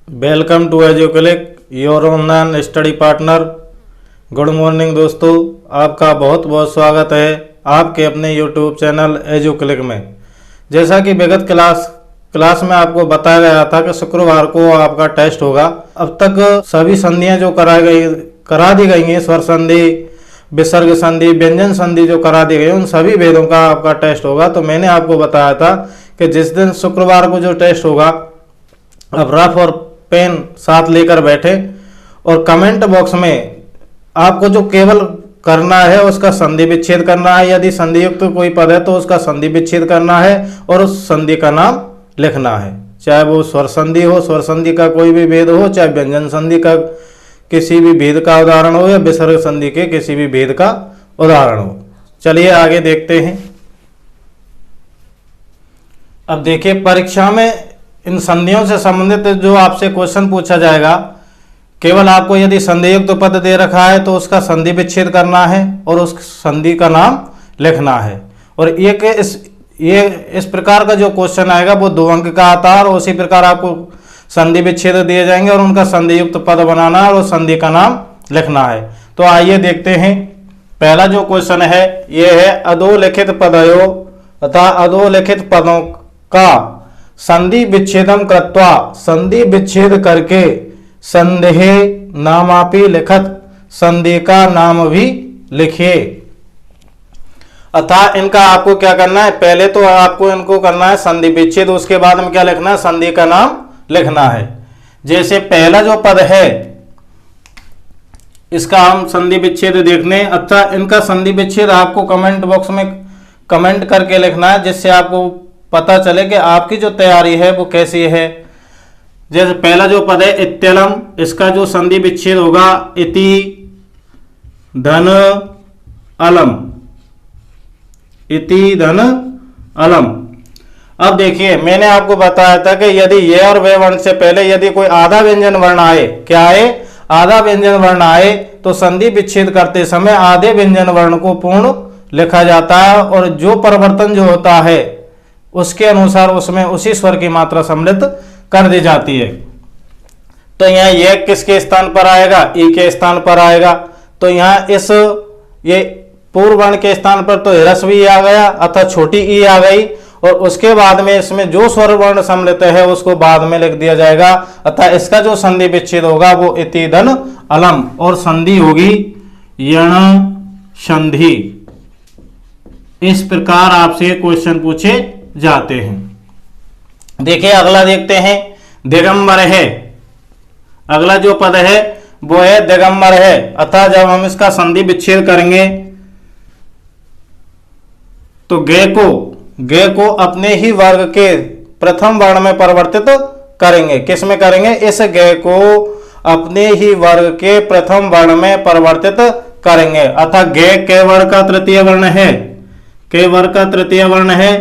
Welcome to Educlick, your online study partner. Good morning दोस्तों, आपका बहुत बहुत स्वागत है आपके अपने यूट्यूब चैनल एजुक्लिक में। जैसा कि विगत क्लास में आपको बताया गया था कि शुक्रवार को आपका टेस्ट होगा। अब तक सभी संधियां जो करा दी गई हैं, स्वर संधि, विसर्ग संधि, व्यंजन संधि जो करा दी गई, उन सभी भेदों का आपका टेस्ट होगा। तो मैंने आपको बताया था कि जिस दिन शुक्रवार को जो टेस्ट होगा, अब रफ और पेन साथ लेकर बैठे और कमेंट बॉक्स में आपको जो केवल करना है उसका संधि विच्छेद करना है। यदि संधि युक्त कोई पद है तो उसका संधि विच्छेद करना है और उस संधि का नाम लिखना है। चाहे वो स्वर संधि हो, स्वर संधि का कोई भी भेद हो, चाहे व्यंजन संधि का किसी भी भेद का उदाहरण हो, या विसर्ग संधि के किसी भी भेद का उदाहरण हो। चलिए आगे देखते हैं। अब देखिए, परीक्षा में इन संधियों से संबंधित जो आपसे क्वेश्चन पूछा जाएगा, केवल आपको यदि संधि युक्त पद दे रखा है तो उसका संधि विच्छेद करना है और उस संधि का नाम लिखना है। और इस प्रकार का जो क्वेश्चन आएगा वो 2 अंक का आता है, और उसी प्रकार आपको संधि विच्छेद दिए जाएंगे और उनका संधि युक्त पद बनाना है और उस संधि का नाम लिखना है। तो आइए देखते हैं। पहला जो क्वेश्चन है ये है, अधोलिखित पदयों तथा अधोलिखित पदों का संधि विच्छेदम कृत्वा, संधि विच्छेद करके संधि नामापि लिखत, संधि का नाम भी लिखिए। अतः इनका आपको क्या करना है, पहले तो आपको इनको करना है संधि विच्छेद, उसके बाद में क्या लिखना है, संधि का नाम लिखना है। जैसे पहला जो पद है इसका हम संधि विच्छेद देखने, अतः इनका संधि विच्छेद आपको कमेंट बॉक्स में कमेंट करके लिखना है, जिससे आपको पता चले कि आपकी जो तैयारी है वो कैसी है। जैसे पहला जो पद है इत्यलम, इसका जो संधि विच्छेद होगा इति धन अलम, इति धन अलम। अब देखिए, मैंने आपको बताया था कि यदि ये और वे वर्ण से पहले यदि कोई आधा व्यंजन वर्ण आए, क्या आए, आधा व्यंजन वर्ण आए, तो संधि विच्छेद करते समय आधे व्यंजन वर्ण को पूर्ण लिखा जाता है, और जो परिवर्तन जो होता है उसके अनुसार उसमें उसी स्वर की मात्रा सम्मिलित कर दी जाती है। तो यहाँ ये किसके स्थान पर आएगा, ई के स्थान पर आएगा। तो यहाँ ये पूर्व वर्ण के स्थान पर तो ह्रस्व ई आ गया अथवा छोटी ई आ गई, और उसके बाद में इसमें जो स्वर वर्ण सम्मिलित है उसको बाद में लिख दिया जाएगा। अतः इसका जो संधि विच्छेद होगा वो इति धन अलम, और संधि होगी यण संधि। इस प्रकार आपसे क्वेश्चन पूछे जाते हैं। देखिए अगला देखते हैं, दिगंबर है। अगला जो पद है वो है दिगंबर है। अतः जब हम इसका संधि विच्छेद करेंगे तो गे को अपने ही वर्ग के प्रथम वर्ण में परिवर्तित करेंगे। किस में करेंगे, इस गे को अपने ही वर्ग के प्रथम वर्ण में परिवर्तित करेंगे। अतः गे के वर्ग का तृतीय वर्ण है, के वर्ग का तृतीय वर्ण है,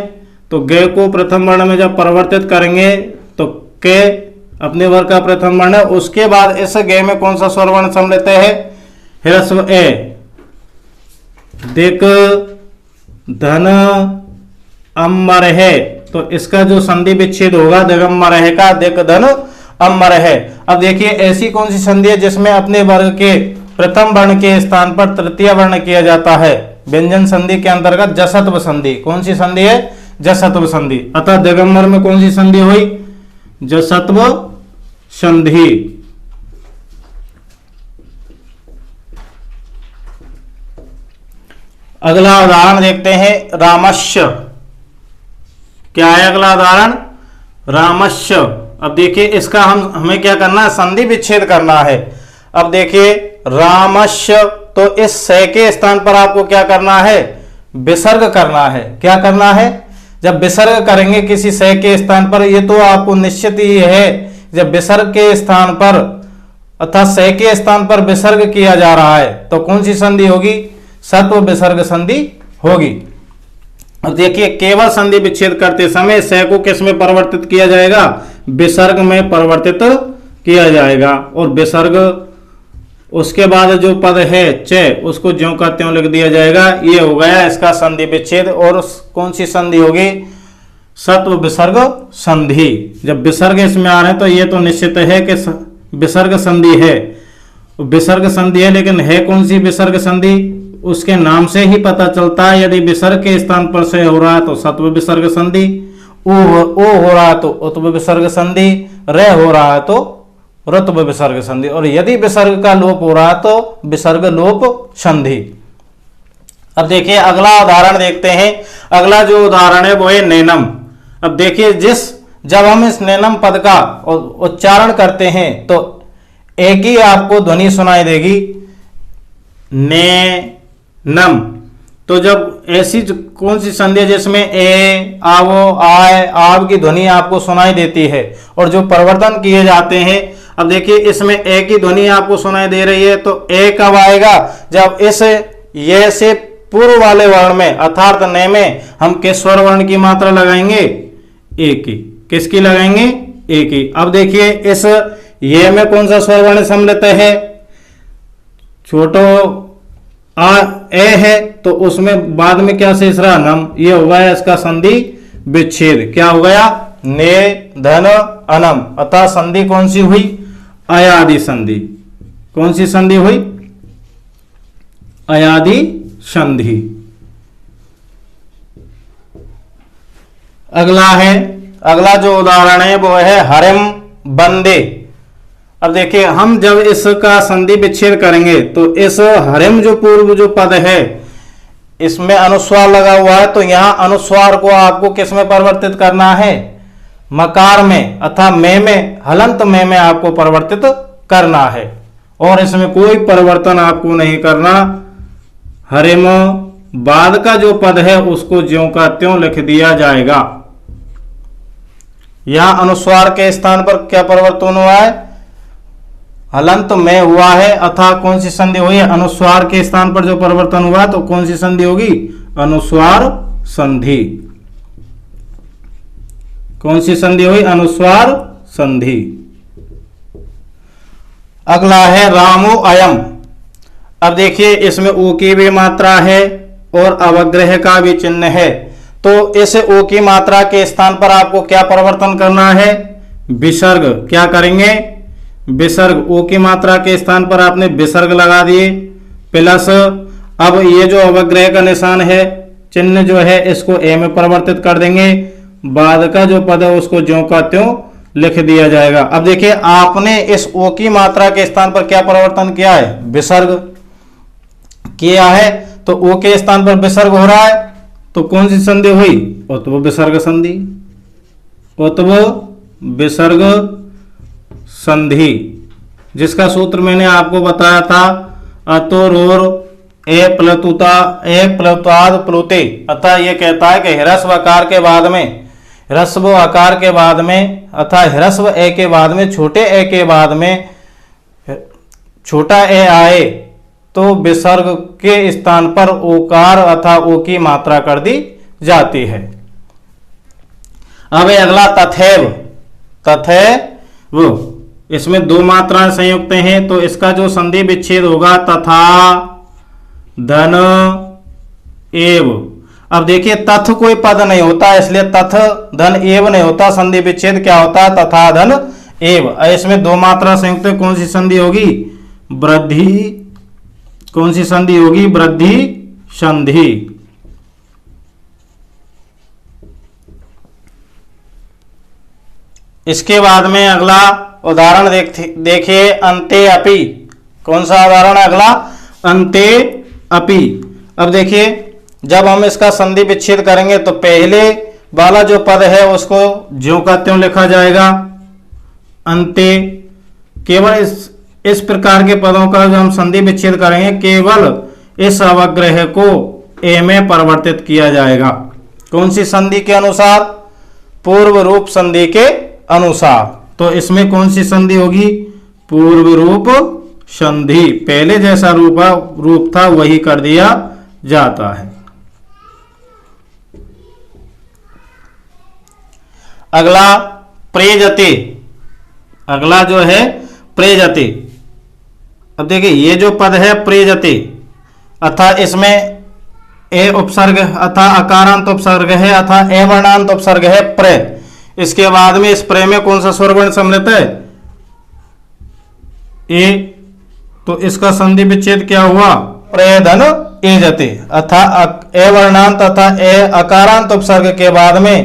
तो गे को प्रथम वर्ण में जब परिवर्तित करेंगे तो के अपने वर्ग का प्रथम वर्ण है। उसके बाद इस गे में कौन सा स्वर वर्ण सम्मिलित है, ह्रस्व ए, दिक धन अमर है। तो इसका जो संधि विच्छेद होगा दिगंबर है का दिक धन अमर है। अब देखिए, ऐसी कौन सी संधि है जिसमें अपने वर्ग के प्रथम वर्ण के स्थान पर तृतीय वर्ण किया जाता है, व्यंजन संधि के अंतर्गत जसत्व संधि। कौन सी संधि है, जसत्व संधि। अतः दिगंबर में कौन सी संधि हुई, जसत्व संधि। अगला उदाहरण देखते हैं, रामस्य। क्या है अगला उदाहरण, रामस्य। अब देखिए इसका हमें क्या करना है, संधि विच्छेद करना है। अब देखिए रामस्य, तो इस से के स्थान पर आपको क्या करना है, विसर्ग करना है। क्या करना है, जब विसर्ग करेंगे किसी से के स्थान पर, ये तो आपको निश्चित ही है, जब विसर्ग के स्थान पर अर्थात से के स्थान पर विसर्ग किया जा रहा है तो कौन सी संधि होगी, सत्व विसर्ग संधि होगी। अब देखिए, केवल संधि विच्छेद करते समय से को किस में परिवर्तित किया जाएगा, विसर्ग में परिवर्तित किया जाएगा, और विसर्ग उसके बाद जो पद है च, उसको ज्यों का त्यों लिख दिया जाएगा। ये हो गया इसका संधि विच्छेद। और कौन सी संधि होगी, सत्व विसर्ग संधि। जब विसर्ग इसमें आ रहे हैं तो ये तो निश्चित है कि विसर्ग संधि है, विसर्ग संधि है, लेकिन है कौन सी विसर्ग संधि, उसके नाम से ही पता चलता है। यदि विसर्ग के स्थान पर से हो रहा है तो सत्व विसर्ग संधि, ओ हो रहा है तो उत्व विसर्ग संधि, रे हो रहा है तो ऋत्व विसर्ग संधि, और यदि विसर्ग का लोप हो रहा है तो विसर्ग लोप संधि। अब देखिए अगला उदाहरण देखते हैं। अगला जो उदाहरण है वो है नैनम। अब देखिए जब हम इस नैनम पद का उच्चारण करते हैं तो एक ही आपको ध्वनि सुनाई देगी, नैनम। तो जब ऐसी कौन सी संधि है जिसमें ए, आवो, आय, आव की ध्वनि आपको सुनाई देती है और जो परिवर्तन किए जाते हैं। अब देखिए इसमें ए की ध्वनि आपको सुनाई दे रही है, तो ए कब आएगा, जब इस ये से पूर्व वाले वर्ण में अर्थात ने में हम किस स्वर वर्ण की मात्रा लगाएंगे, ए की। किसकी लगाएंगे, ए की। अब देखिए इस ये में कौन सा स्वर वर्ण सम्मिलित है, छोटो आ ए है, तो उसमें बाद में क्या शेष रहा, नम। ये हो गया इसका संधि विच्छेद। क्या हो गया, ने धन अनम। अतः संधि कौन सी हुई, अयादि संधि। कौन सी संधि हुई, अयादि संधि। अगला जो उदाहरण है वो है हरिम बंदे। अब देखिए हम जब इसका संधि विच्छेद करेंगे तो इस हरिम जो पूर्व जो पद है इसमें अनुस्वार लगा हुआ है, तो यहां अनुस्वार को आपको किस में परिवर्तित करना है, मकार में अर्थात में हलंत में आपको परिवर्तित करना है, और इसमें कोई परिवर्तन आपको नहीं करना। हरिम बाद का जो पद है उसको ज्यों का त्यों लिख दिया जाएगा। यहां अनुस्वार के स्थान पर क्या परिवर्तन हुआ है, हलंत में हुआ है, अर्थात कौन सी संधि हुई है, अनुस्वार के स्थान पर जो परिवर्तन हुआ तो कौन सी संधि होगी, अनुस्वार संधि। कौन सी संधि हुई, अनुस्वार संधि। अगला है रामो अयम। अब देखिए इसमें ओ की भी मात्रा है और अवग्रह का भी चिन्ह है, तो इस ओ की मात्रा के स्थान पर आपको क्या परिवर्तन करना है, विसर्ग। क्या करेंगे, विसर्ग। ओ की मात्रा के स्थान पर आपने विसर्ग लगा दिए, प्लस अब ये जो अवग्रह का निशान है चिन्ह जो है इसको ए में परिवर्तित कर देंगे, बाद का जो पद है उसको ज्यों का त्यों लिख दिया जाएगा। अब देखिए आपने इस ओ की मात्रा के स्थान पर क्या परिवर्तन किया है, विसर्ग किया है, तो ओ के स्थान पर विसर्ग हो रहा है, तो कौन सी संधि हुई, उत्व विसर्ग संधि। उत्व विसर्ग संधि, जिसका सूत्र मैंने आपको बताया था, अतोरोर ए प्लुता ए प्लुताद प्लुते। अतः यह कहता है कि ह्रस्व आकार के बाद में, ह्रस्व आकार के बाद में अतः ह्रस्व ए के बाद में छोटे ए के बाद में छोटा ए आए तो विसर्ग के स्थान पर ओकार अथवा ओ की मात्रा कर दी जाती है। अब अगला तथैव। तथैव इसमें दो मात्राएं संयुक्त हैं, तो इसका जो संधि विच्छेद होगा तथा धन एव। अब देखिए तथ कोई पद नहीं होता, इसलिए तथ धन एव नहीं होता, संधि विच्छेद क्या होता है, तथा धन एव। इसमें दो मात्रा संयुक्त है, कौन सी संधि होगी, वृद्धि। कौन सी संधि होगी, वृद्धि संधि। इसके बाद में अगला उदाहरण देखिए अंते अपि। कौन सा उदाहरण है अगला, अंते अपि। अब देखिए जब हम इसका संधि विच्छेद करेंगे तो पहले वाला जो पद है उसको ज्यों का त्यों लिखा जाएगा, अंते। केवल इस प्रकार के पदों का जो हम संधि विच्छेद करेंगे केवल इस अवग्रह को ए में परिवर्तित किया जाएगा। कौन सी संधि के अनुसार, पूर्व रूप संधि के अनुसार। तो इसमें कौन सी संधि होगी, पूर्व रूप संधि। पहले जैसा रूप था वही कर दिया जाता है। अगला प्रेजते। अगला जो है प्रेजते। अब देखिए ये जो पद है प्रेजते, अर्थात इसमें ए उपसर्ग अथा अकारांत उपसर्ग है अथा ए वर्णांत उपसर्ग है प्रे। इसके बाद में इस प्रे में कौन सा स्वर वर्ण सम्मिलित है? ए। तो इसका संधि विच्छेद क्या हुआ? प्रे धन ए जते अथा ए वर्णांत तथा ए अकारांत उपसर्ग के बाद में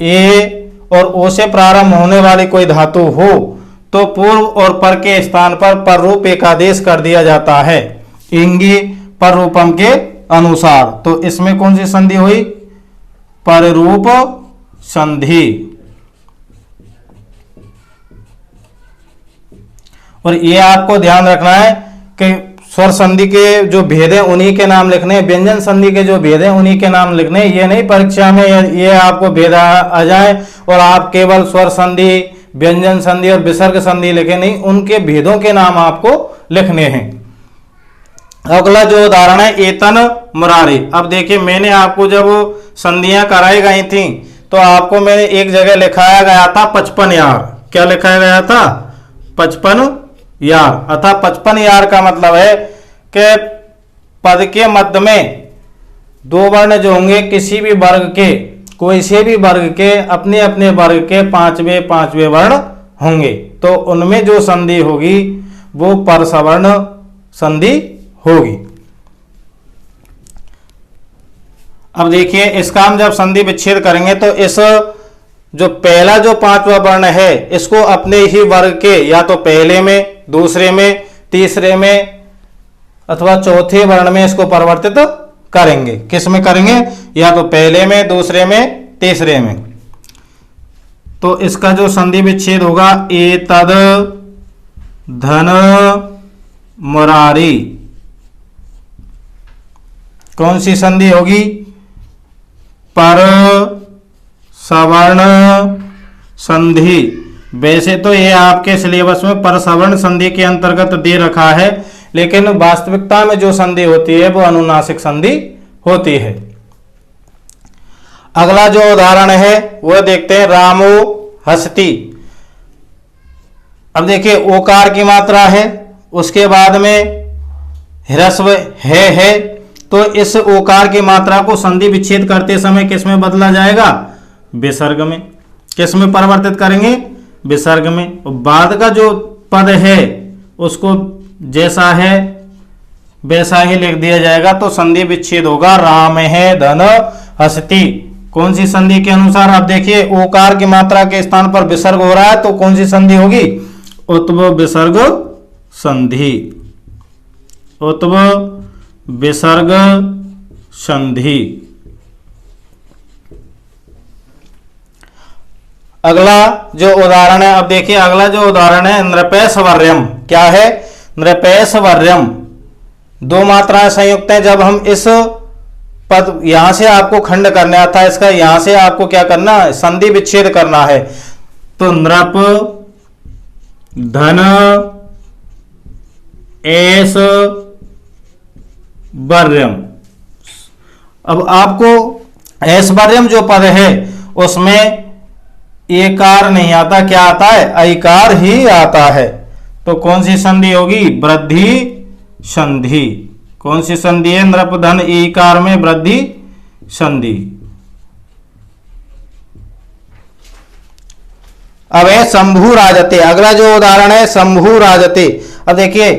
ए और ओ से प्रारंभ होने वाली कोई धातु हो तो पूर्व और पर के स्थान पर रूप एकादेश कर दिया जाता है इंगी पर रूपम के अनुसार। तो इसमें कौन सी संधि हुई? पररूप संधि। और ये आपको ध्यान रखना है कि स्वर संधि के जो भेद हैं उन्हीं के नाम लिखने, व्यंजन संधि के जो भेद हैं उन्हीं के नाम लिखने। ये नहीं परीक्षा में ये आपको भेद आ जाए और आप केवल स्वर संधि, व्यंजन संधि और विसर्ग संधि लिखे, नहीं, उनके भेदों के नाम आपको लिखने हैं। अगला जो उदाहरण है एतन मुरारी। अब देखिए मैंने आपको जब संधियां कराई गई थी तो आपको मैंने एक जगह लिखाया गया था 55 यार। क्या लिखाया गया था? 55 यार। अतः 55 यार का मतलब है कि पद के मध्य में दो वर्ण जो होंगे किसी भी वर्ग के, कोई से भी वर्ग के अपने अपने वर्ग के पांचवें वर्ण होंगे तो उनमें जो संधि होगी वो परसवर्ण संधि होगी। अब देखिए इसका हम जब संधि विच्छेद करेंगे तो इस जो पहला जो पांचवा वर्ण है इसको अपने ही वर्ग के या तो पहले में, दूसरे में, तीसरे में अथवा चौथे वर्ण में इसको परिवर्तित करेंगे। किस में करेंगे? या तो पहले में, दूसरे में, तीसरे में। तो इसका जो संधि विच्छेद होगा एतद धन मुरारी। कौन सी संधि होगी? पर सवर्ण संधि। वैसे तो ये आपके सिलेबस में पर सवर्ण संधि के अंतर्गत दे रखा है, लेकिन वास्तविकता में जो संधि होती है वो अनुनासिक संधि होती है। अगला जो उदाहरण है वो देखते हैं रामो हसती। अब देखिए ओकार की मात्रा है, उसके बाद में ह्रस्व है तो इस ओकार की मात्रा को संधि विच्छेद करते समय किस में बदला जाएगा? विसर्ग में। किस में परिवर्तित करेंगे? विसर्ग में। और बाद का जो पद है उसको जैसा है वैसा ही लिख दिया जाएगा तो संधि विच्छेद होगा राम है धन हसती। कौन सी संधि के अनुसार? आप देखिए ओकार की मात्रा के स्थान पर विसर्ग हो रहा है तो कौन सी संधि होगी? उत्व विसर्ग संधि। उत्व विसर्ग संधि। अगला जो उदाहरण है, अब देखिए अगला जो उदाहरण है नृपेशवर्यम। क्या है? नृपेशवर्यम। दो मात्राएं संयुक्त हैं। जब हम इस पद यहां से आपको खंड करना था, इसका यहां से आपको क्या करना है? संधि विच्छेद करना है। तो नृप धन एस वर्यम। अब आपको ऐश्वर्यम जो पद है उसमें एकार नहीं आता, क्या आता है? ऐकार ही आता है। तो कौन सी संधि होगी? वृद्धि संधि। कौन सी संधि है? नृप धन ईकार में वृद्धि संधि। अब है शंभु राजते। अगला जो उदाहरण है शंभु राजते। अब देखिए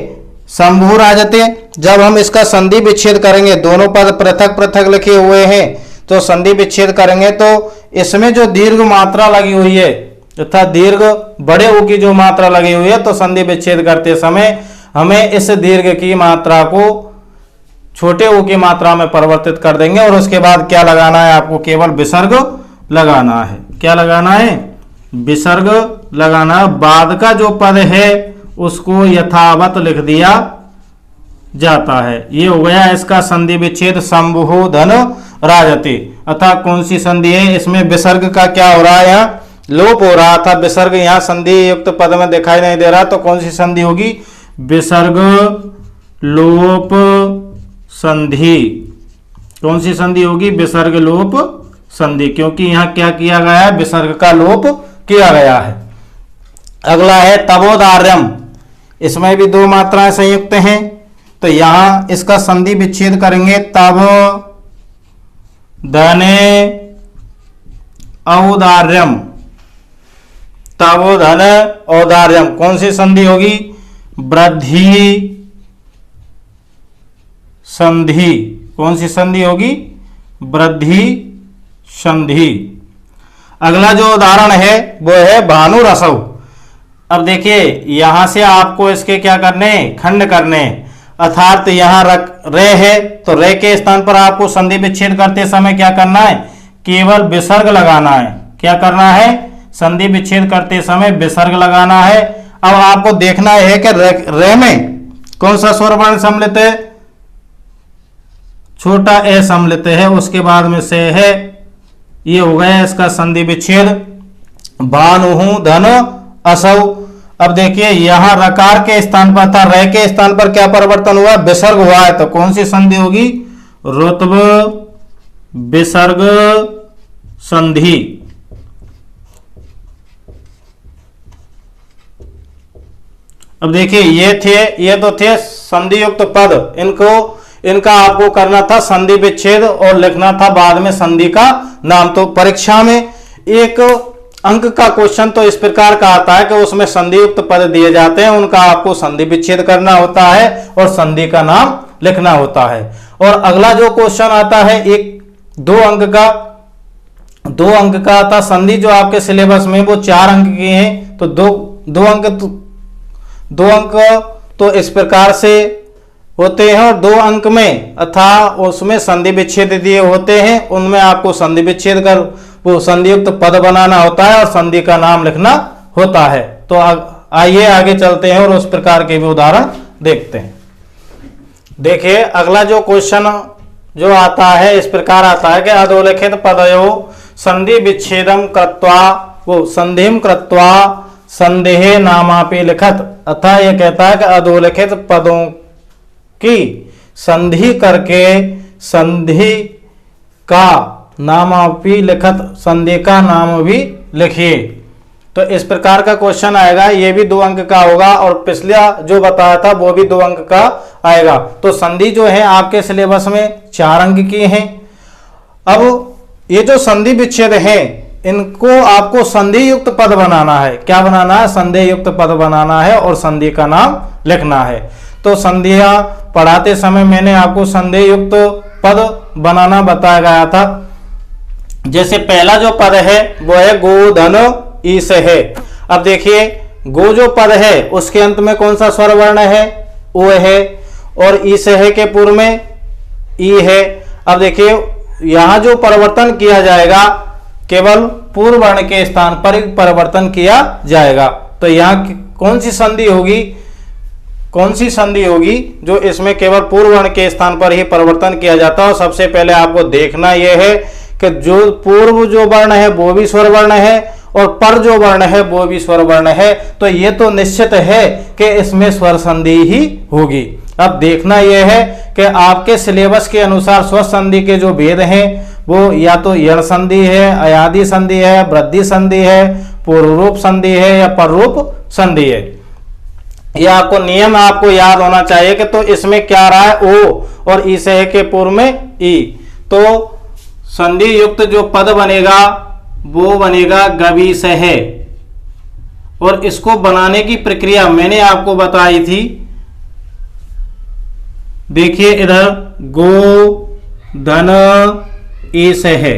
शंभु राजते जब हम इसका संधि विच्छेद करेंगे, दोनों पद पृथक पृथक लिखे हुए हैं तो संधि विच्छेद करेंगे तो इसमें जो दीर्घ मात्रा लगी हुई है तथा दीर्घ बड़े ऊ की जो मात्रा लगी हुई है तो संधि विच्छेद करते समय हमें इस दीर्घ की मात्रा को छोटे ऊ की मात्रा में परिवर्तित कर देंगे और उसके बाद क्या लगाना है? आपको केवल विसर्ग लगाना है। क्या लगाना है? विसर्ग लगाना। बाद का जो पद है उसको यथावत लिख दिया जाता है। ये हो गया इसका संधि विच्छेद शंभु धन राजते। अतः कौन सी संधि है? इसमें विसर्ग का क्या हो रहा है? यहाँ लोप हो रहा था। विसर्ग यहाँ संधि युक्त पद में दिखाई नहीं दे रहा तो कौन सी संधि होगी? विसर्ग लोप संधि। कौन सी संधि होगी? विसर्ग लोप संधि, क्योंकि यहाँ क्या किया गया है? विसर्ग का लोप किया गया है। अगला है तबोदार्यम। इसमें भी दो मात्राएं संयुक्त हैं तो यहां इसका संधि विच्छेद करेंगे तब धने औदार्यम, तवो धन औदार्यम, कौन सी संधि होगी? वृद्धि संधि। कौन सी संधि होगी? वृद्धि संधि। अगला जो उदाहरण है वो है भानुरसव। अब देखिए यहां से आपको इसके क्या करने, खंड करने, अर्थात यहां रे है तो रे के स्थान पर आपको संधि विच्छेद करते समय क्या करना है? केवल विसर्ग लगाना है। क्या करना है? संधि विच्छेद करते समय विसर्ग लगाना है। अब आपको देखना है कि रे में कौन सा स्वर वर्ण सम्मिलित है? छोटा ए सम्मिलित है, उसके बाद में से है, ये हो गया इसका संधि विच्छेद। भानु धन असौ। अब देखिए यहां रकार के स्थान पर था, रे के स्थान पर क्या परिवर्तन हुआ? विसर्ग हुआ है, तो कौन सी संधि होगी? रुत्व विसर्ग संधि। अब देखिए ये तो थे संधि युक्त पद, इनका आपको करना था संधि विच्छेद और लिखना था बाद में संधि का नाम। तो परीक्षा में एक अंक का क्वेश्चन तो इस प्रकार का आता है कि उसमें संधि युक्त पद दिए जाते हैं, उनका आपको संधि विच्छेद करना होता है और संधि का नाम लिखना होता है। और अगला जो क्वेश्चन आता है एक 2 अंक का आता संधि, जो आपके सिलेबस में वो 4 अंक की हैं, तो दो अंक तो इस प्रकार से होते हैं और 2 अंक में अथा उसमें संधि विच्छेद दिए होते हैं, उनमें आपको संधि विच्छेद कर वो संधि युक्त पद बनाना होता है और संधि का नाम लिखना होता है। तो आइए आगे चलते हैं और उस प्रकार के भी उदाहरण देखते हैं। देखिए अगला जो क्वेश्चन जो आता है इस प्रकार आता है कि अधोलिखित पदयो संधि विच्छेदम कृत्वा वो संधिम कृत्वा संदेहे नामापि लिखत। अतः यह कहता है कि अधोलिखित पदों की संधि करके संधि का नामापि लिखत, संधि का नाम भी लिखिए। तो इस प्रकार का क्वेश्चन आएगा, ये भी 2 अंक का होगा और पिछला जो बताया था वो भी 2 अंक का आएगा। तो संधि जो है आपके सिलेबस में 4 अंक की हैं। अब ये जो संधि विच्छेद है इनको आपको संधि युक्त पद बनाना है। क्या बनाना है? संधि युक्त पद बनाना है और संधि का नाम लिखना है। तो संधियां पढ़ाते समय मैंने आपको संधि युक्त पद बनाना बताया गया था। जैसे पहला जो पद है वो है गो धन ई से है। अब देखिए गो जो पद है उसके अंत में कौन सा स्वर वर्ण है? ओ है, और ई से है के पूर्व में ई है। अब देखिए यहां जो परिवर्तन किया जाएगा केवल पूर्व वर्ण के स्थान पर परिवर्तन किया जाएगा। तो यहां कौन सी संधि होगी? कौन सी संधि होगी जो इसमें केवल पूर्व वर्ण के स्थान पर ही परिवर्तन किया जाता है? और सबसे पहले आपको देखना यह है कि जो पूर्व जो वर्ण है वो भी स्वर वर्ण है और पर जो वर्ण है वो भी स्वर वर्ण है। तो ये तो निश्चित है कि इसमें स्वर संधि ही होगी। अब देखना यह है कि आपके सिलेबस के अनुसार स्वर संधि के जो भेद हैं वो या तो यण संधि है, अयादि संधि है, वृद्धि संधि है, पूर्व रूप संधि है या पर रूप संधि है। यह आपको नियम आपको याद होना चाहिए कि तो इसमें क्या रहा है? ओ और ई से है के पूर्व में ई। तो संधि युक्त जो पद बनेगा वो बनेगा गवि से है। और इसको बनाने की प्रक्रिया मैंने आपको बताई थी। देखिए इधर गो धन ई से है,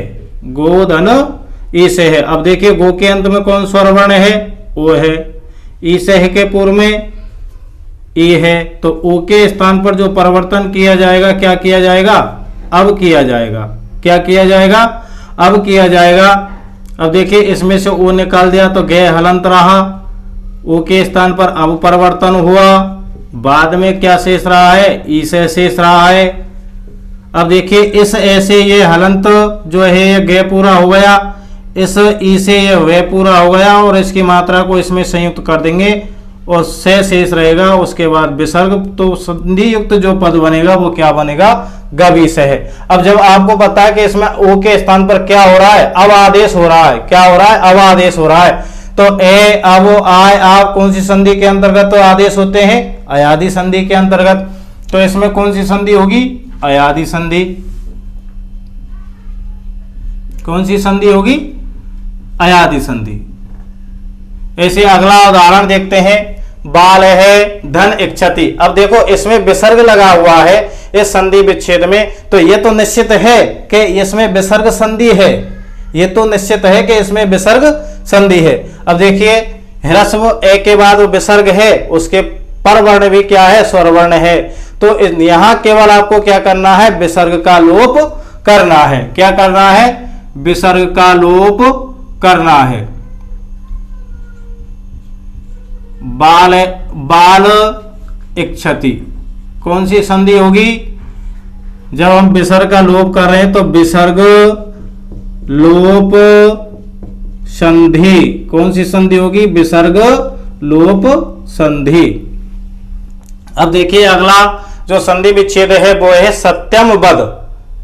गो धन ई से है। अब देखिए गो के अंत में कौन स्वर वर्ण है? ओ है। ई से है के पूर्व में ई है। तो ओ के स्थान पर जो परिवर्तन किया जाएगा क्या किया जाएगा? अब किया जाएगा। क्या किया जाएगा? अब किया जाएगा। अब देखिए इसमें से ओ निकाल दिया तो गे हलंत रहा, ओ के स्थान पर अब परिवर्तन हुआ। बाद में क्या शेष रहा है? ई से शेष रहा है। अब देखिए इस ऐसे ये हलंत जो है ये गे पूरा हो गया, इस ई से ये वे पूरा हो गया और इसकी मात्रा को इसमें संयुक्त कर देंगे और से शेष रहेगा। उसके बाद विसर्ग। तो संधि युक्त जो पद बनेगा वो क्या बनेगा? गवि से है। अब जब आपको बताया कि इसमें ओ के स्थान पर क्या हो रहा है? अब आदेश हो रहा है। क्या हो रहा है? अब आदेश हो रहा है। तो ए अब आय आप कौन सी संधि के अंतर्गत तो आदेश होते हैं? अयादि संधि के अंतर्गत। तो इसमें कौन सी संधि होगी? अयादि संधि। कौन सी संधि होगी? अयादि संधि। ऐसे अगला उदाहरण देखते हैं, बाल है धन इच्छति। अब देखो इसमें विसर्ग लगा हुआ है इस संधि विच्छेद में, तो ये तो निश्चित है कि इसमें विसर्ग संधि है, ये तो निश्चित है कि इसमें विसर्ग संधि है। अब देखिए ह्रस्व ए के बाद विसर्ग है, उसके पर वर्ण भी क्या है? स्वर वर्ण है। तो यहां केवल आपको क्या करना है? विसर्ग का लोप करना है। क्या करना है? विसर्ग का लोप करना है। बाल बाल इच्छति कौन सी संधि होगी? जब हम विसर्ग का लोप कर रहे हैं तो विसर्ग लोप संधि। कौन सी संधि होगी? विसर्ग लोप संधि। अब देखिए अगला जो संधि विच्छेद है वो है सत्यम बद।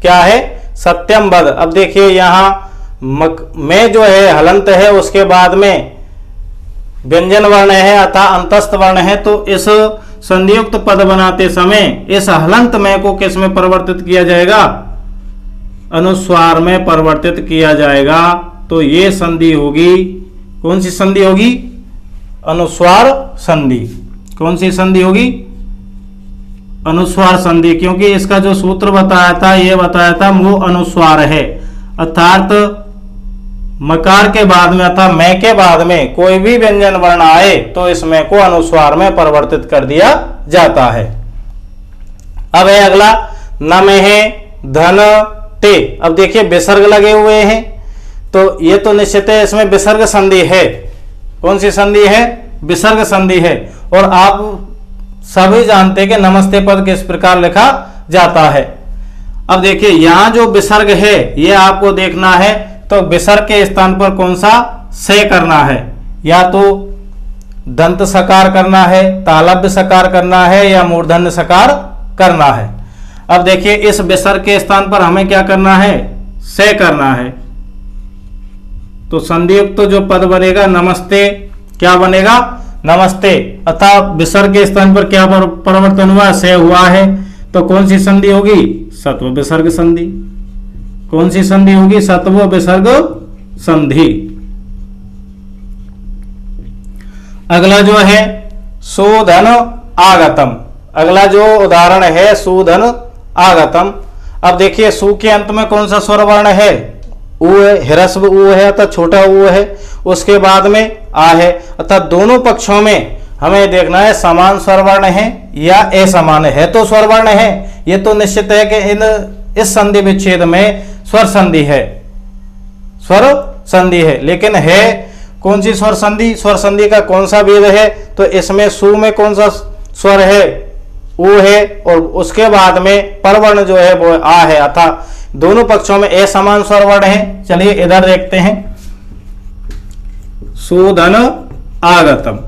क्या है? सत्यम बद। अब देखिए यहां में जो है हलंत है, उसके बाद में व्यंजन वर्ण है अथवा अंतस्थ वर्ण है, तो इस संधियुक्त पद बनाते समय इस हलंत में को किस में परिवर्तित किया जाएगा? अनुस्वार में परिवर्तित किया जाएगा। तो ये संधि होगी, कौन सी संधि होगी? अनुस्वार संधि। कौन सी संधि होगी? अनुस्वार संधि, क्योंकि इसका जो सूत्र बताया था, ये बताया था वो अनुस्वार है, अर्थात मकार के बाद में अथवा मैं के बाद में कोई भी व्यंजन वर्ण आए तो इसमें को अनुस्वार में परिवर्तित कर दिया जाता है। अब है अगला न में है धन ते। अब देखिए विसर्ग लगे हुए हैं, तो ये तो निश्चित है इसमें विसर्ग संधि है। कौन सी संधि है? विसर्ग संधि है। और आप सभी जानते हैं कि नमस्ते पद किस प्रकार लिखा जाता है। अब देखिए यहां जो विसर्ग है ये आपको देखना है, तो विसर्ग के स्थान पर कौन सा से करना है? या तो दंत सकार करना है, तालव्य सकार करना है, या मूर्धन्य सकार करना है। अब देखिए इस विसर्ग के स्थान पर हमें क्या करना है? से करना है। तो संधियुक्त तो जो पद बनेगा नमस्ते, क्या बनेगा? नमस्ते। अतः विसर्ग के स्थान पर क्या परिवर्तन हुआ? से हुआ है। तो कौन सी संधि होगी? सत्व विसर्ग संधि। कौन सी संधि होगी? सत्व विसर्ग संधि। अगला जो है सुधन आगतम। अगला जो उदाहरण है सुधन आगतम। अब देखिए सु के अंत में कौन सा स्वर वर्ण है? उ है, ह्रस्व उ है अर्थात छोटा उ है, उसके बाद में आ है, अर्थात दोनों पक्षों में हमें देखना है समान स्वर वर्ण है या असमान है। तो स्वर वर्ण है, ये तो निश्चित है कि इस संधि विच्छेद में स्वर संधि है, स्वर संधि है। लेकिन है कौन सी स्वर संधि? स्वर संधि का कौन सा भेद है? तो इसमें सु में कौन सा स्वर है? उ है, और उसके बाद में परवर्ण जो है वो आ है, अर्थात दोनों पक्षों में असमान स्वर वर्ण है। चलिए इधर देखते हैं, सुधन आगतम।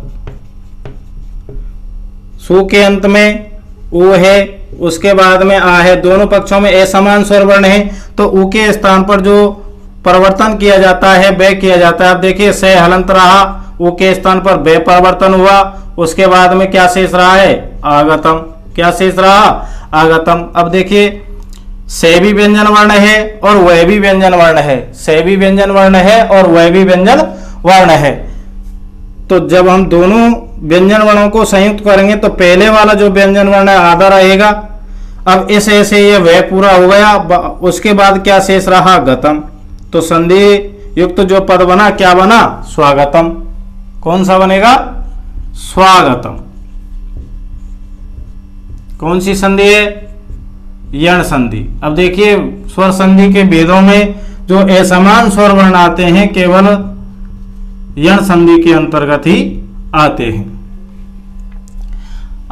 सु के अंत में उ है, उसके बाद में आ है, दोनों पक्षों में असमान स्वर वर्ण है, तो उ के स्थान पर जो परिवर्तन किया जाता है वे किया जाता है। अब देखिए से हलंत रहा, उ के स्थान पर वे परिवर्तन हुआ, उसके बाद में क्या शेष रहा है? आगतम। क्या शेष रहा? आगतम। अब देखिए से भी व्यंजन वर्ण है और वह भी व्यंजन वर्ण है, से भी व्यंजन वर्ण है और वह भी व्यंजन वर्ण है। तो जब हम दोनों व्यंजन वर्णों को संयुक्त करेंगे तो पहले वाला जो व्यंजन वर्ण है आधा रहेगा। अब इस ऐसे ये वह पूरा हो गया, उसके बाद क्या शेष रहा? गतम। तो संधि युक्त जो पद बना क्या बना? स्वागतम। कौन सा बनेगा? स्वागतम। कौन सी संधि है? यण संधि। अब देखिए स्वर संधि के भेदों में जो असमान स्वर वर्ण आते हैं केवल यण संधि के अंतर्गत ही आते हैं।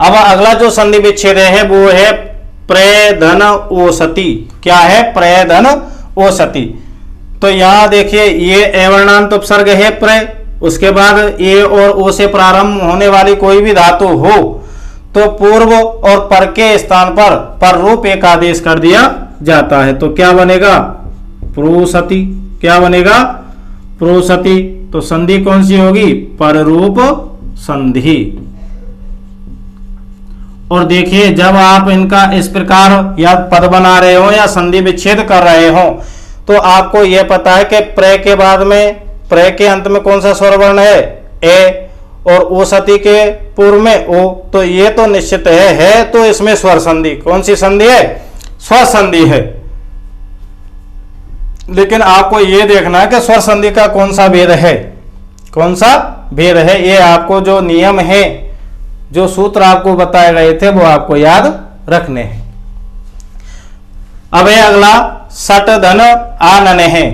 अब अगला जो संधि विच्छेद है वो है प्रेधन ओसति। क्या है? प्रेधन ओसति। तो यहां देखिए ये अवर्णांत उपसर्ग है प्रे, उसके बाद ए और ओ से प्रारंभ होने वाली कोई भी धातु हो तो पूर्व और पर के स्थान पर पर रूप एक आदेश कर दिया जाता है। तो क्या बनेगा? प्रोसति। क्या बनेगा? प्रोसति। तो संधि कौन सी होगी? पर रूप संधि। और देखिए जब आप इनका इस प्रकार या पद बना रहे हो या संधि विच्छेद कर रहे हो तो आपको यह पता है कि प्र के बाद में, प्र के अंत में कौन सा स्वर वर्ण है, ए, और ओ सती के पूर्व में ओ, तो ये तो निश्चित है तो इसमें स्वर संधि, कौन सी संधि है, स्वर संधि है। लेकिन आपको यह देखना है कि स्वर संधि का कौन सा भेद है, कौन सा भेद है, ये आपको जो नियम है, जो सूत्र आपको बताए गए थे वो आपको याद रखने हैं। अब है अगला सट धन आनन है।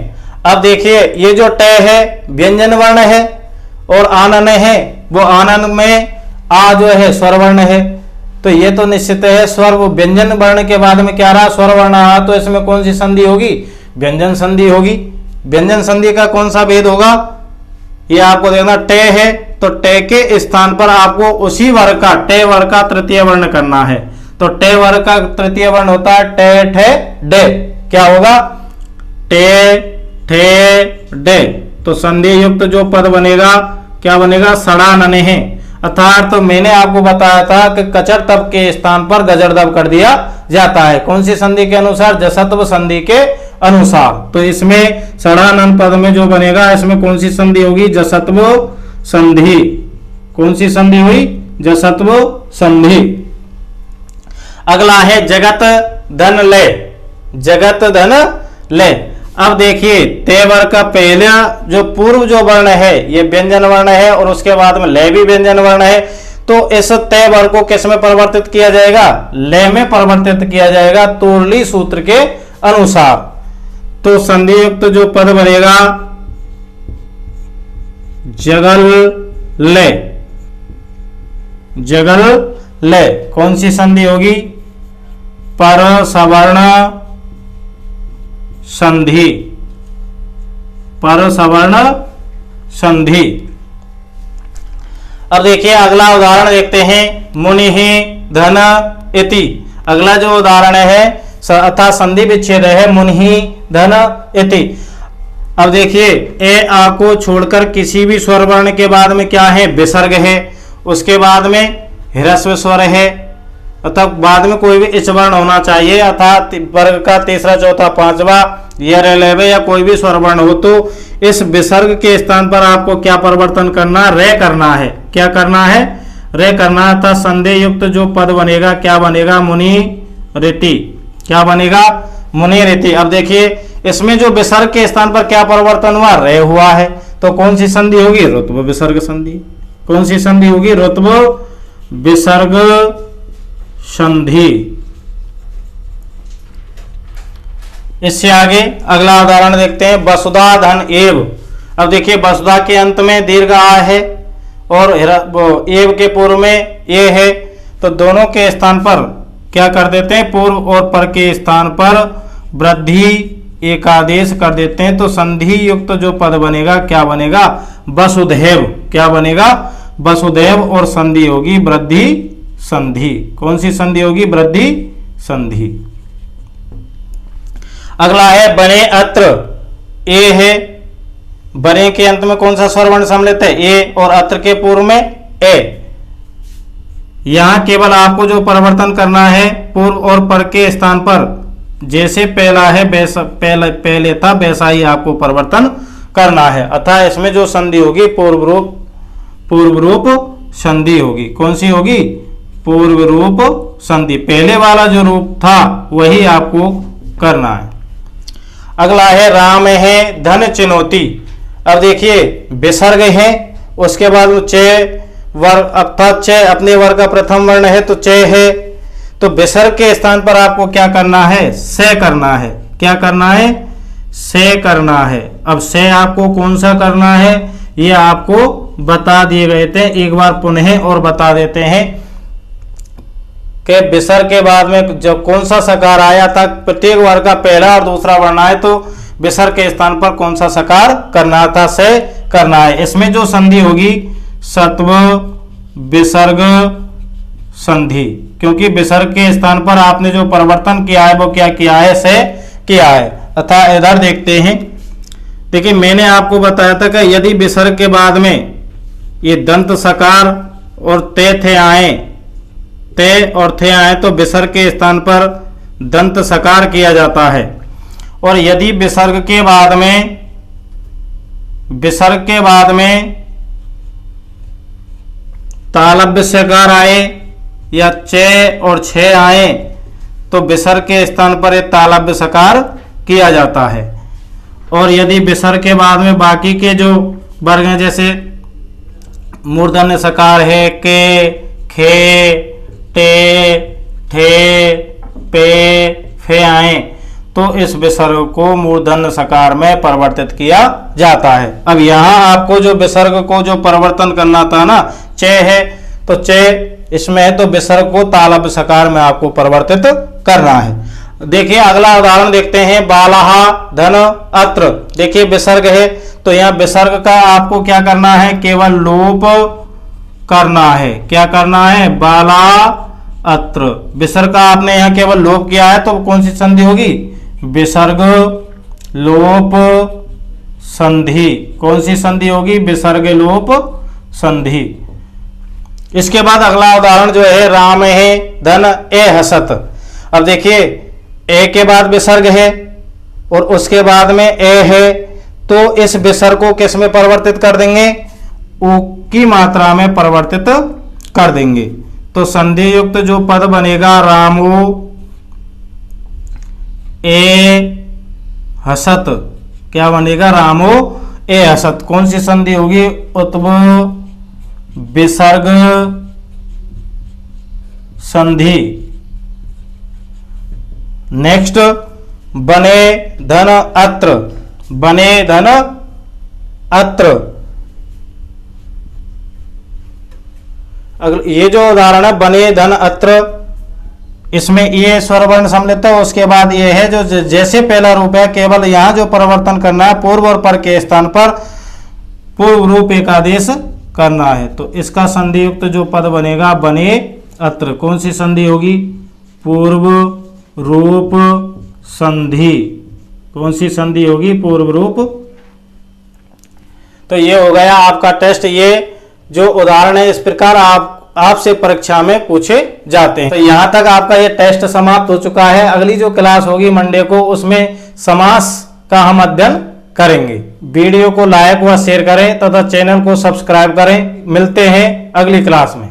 अब देखिए ये जो ट है व्यंजन वर्ण है और आनन है, वो आनन में आ जो है स्वर वर्ण है, तो ये तो निश्चित है स्वर, वो व्यंजन वर्ण के बाद में क्या रहा, स्वर वर्ण आ, तो इसमें कौन सी संधि होगी, व्यंजन संधि होगी। व्यंजन संधि का कौन सा भेद होगा, ये आपको देखना, टे है तो टे के स्थान पर आपको उसी वर्ग का, टे वर्ग का तृतीय वर्ण करना है। तो टे वर्ग का तृतीय वर्ण होता है टे ठे डे, क्या होगा, टे ठे डे, तो संधि युक्त जो पद बनेगा क्या बनेगा, सड़ा नने है। अर्थात तो मैंने आपको बताया था कि कचर तब के स्थान पर गजर दब कर दिया जाता है, कौन सी संधि के अनुसार, जसत्व संधि के अनुसार। तो इसमें सड़ानन पद में जो बनेगा इसमें कौन सी संधि होगी, जसत्व संधि, कौन सी संधि हुई, जसत्व संधि। अगला है जगत धन ले, जगत धन ले। अब देखिए ते वर्ग का पहला जो पूर्व जो वर्ण है ये व्यंजन वर्ण है और उसके बाद में ले भी व्यंजन वर्ण है, तो इस ते वर्ग को किस में परिवर्तित किया जाएगा, ले में परिवर्तित किया जाएगा तुरली सूत्र के अनुसार। तो संधि युक्त जो पद बनेगा जगल ले, जगल ले, कौन सी संधि होगी, पर सवर्ण संधि, पर सवर्ण संधि। अब देखिए अगला उदाहरण देखते हैं, मुनि धन इति। अगला जो उदाहरण है अर्थात संधि विच्छेद है, मुनि धन इति। अब देखिए ए आ को छोड़कर किसी भी स्वर वर्ण के बाद में क्या है, विसर्ग है, उसके बाद में ह्रस्व स्वर है, अतः बाद में कोई भी इच वर्ण होना चाहिए, अर्थात वर्ग का तीसरा चौथा पांचवा या रेलेवे या कोई भी स्वर वर्ण हो, तो इस विसर्ग के स्थान पर आपको क्या परिवर्तन करना, रे करना है, क्या करना है, रे करना है। अर्थात संधि युक्त जो पद बनेगा क्या बनेगा, मुनि रीति, क्या बनेगा, मुनि रीति। अब देखिए इसमें जो विसर्ग के स्थान पर क्या परिवर्तन हुआ, रे हुआ है, तो कौन सी संधि होगी, रुत्व विसर्ग संधि, कौन सी संधि होगी, रुत्व विसर्ग संधि। इससे आगे अगला उदाहरण देखते हैं, वसुधा धन एव। अब देखिए वसुधा के अंत में दीर्घ आ है और एव के पूर्व में ए है, तो दोनों के स्थान पर क्या कर देते हैं, पूर्व और पर के स्थान पर वृद्धि एकादेश कर देते हैं, तो संधि युक्त जो पद बनेगा क्या बनेगा, वसुधैव, क्या बनेगा, वसुधैव, और संधि होगी वृद्धि संधि। कौन सी संधि होगी, वृद्धि संधि। अगला है बने अत्र, ए है, बने के अंत में कौन सा स्वर वर्ण सम्मिलित है, ए, और अत्र के पूर्व में ए। यहां केवल आपको जो परिवर्तन करना है पूर्व और पर के स्थान पर, जैसे पहला है पहले था वैसा ही आपको परिवर्तन करना है। अतः इसमें जो संधि होगी पूर्व रूप संधि होगी। कौन सी होगी, पूर्व रूप संधि, पहले वाला जो रूप था वही आपको करना है। अगला है राम है धन चुनौती। अब देखिए विसर्ग है, उसके बाद चे वर्ग, अर्थात चे अपने वर्ग का प्रथम वर्ण है तो चे है, तो विसर्ग के स्थान पर आपको क्या करना है, से करना है, क्या करना है, से करना है। अब से आपको कौन सा करना है ये आपको बता दिए गए थे, एक बार पुनः और बता देते हैं कि विसर्ग के बाद में जब कौन सा सकार आया था, प्रत्येक वर्ग का पहला और दूसरा वर्ण आए तो विसर्ग के स्थान पर कौन सा सकार करना था, से करना है। इसमें जो संधि होगी सत्व विसर्ग संधि, क्योंकि विसर्ग के स्थान पर आपने जो परिवर्तन किया है वो क्या किया है, से किया है। अतः इधर देखते हैं, देखिए मैंने आपको बताया था कि यदि विसर्ग के बाद में ये दंत सकार और ते आए, ते और थे आए तो विसर्ग के स्थान पर दंत सकार किया जाता है, और यदि विसर्ग के बाद में तालव्य सकार आए या चे और छे आए तो विसर्ग के स्थान पर एक तालव्य सकार किया जाता है। और यदि विसर्ग के बाद में बाकी के जो वर्ग हैं, जैसे मूर्धन्य सकार है के, खे, टे, ठे, पे, फे आए तो इस विसर्ग को मूर्धन्य सकार में परिवर्तित किया जाता है। अब यहाँ आपको जो विसर्ग को जो परिवर्तन करना था ना, चे है तो चे इसमें है तो विसर्ग को तालव्य सकार में आपको परिवर्तित करना है। देखिए अगला उदाहरण देखते हैं, बालहा धन अत्र। देखिए विसर्ग है तो यहाँ विसर्ग का आपको क्या करना है, केवल लोप करना है। क्या करना है, बाला अत्र। विसर्ग का आपने यहाँ केवल लोप किया है तो कौन सी संधि होगी, विसर्ग लोप संधि। कौन सी संधि होगी, विसर्ग लोप संधि। इसके बाद अगला उदाहरण जो है, राम है धन ए हसत। अब देखिए ए के बाद विसर्ग है और उसके बाद में ए है तो इस विसर्ग को किस में परिवर्तित कर देंगे, उ की मात्रा में परिवर्तित कर देंगे। तो संधि युक्त जो पद बनेगा, रामो ए हसत। क्या बनेगा, रामो ए हसत। कौन सी संधि होगी, उत्व विसर्ग संधि। नेक्स्ट, बने धन अत्र। बने धन अत्र। ये जो उदाहरण है बने धन अत्र, इसमें ये स्वर वर्ण सम्मिलित है, उसके बाद ये है जो जैसे पहला रूप है, केवल यहां जो परिवर्तन करना है पूर्व और पर के स्थान पर पूर्व रूप एक आदेश करना है। तो इसका संधि युक्त जो पद बनेगा, बने अत्र। कौन सी संधि होगी, पूर्व रूप संधि। कौन सी संधि होगी, पूर्व रूप। तो ये हो गया आपका टेस्ट। ये जो उदाहरण है इस प्रकार आपसे परीक्षा में पूछे जाते हैं। तो यहां तक आपका ये टेस्ट समाप्त हो चुका है। अगली जो क्लास होगी मंडे को, उसमें समास का हम अध्ययन करेंगे। वीडियो को लाइक व शेयर करें तथा चैनल को सब्सक्राइब करें। मिलते हैं अगली क्लास में।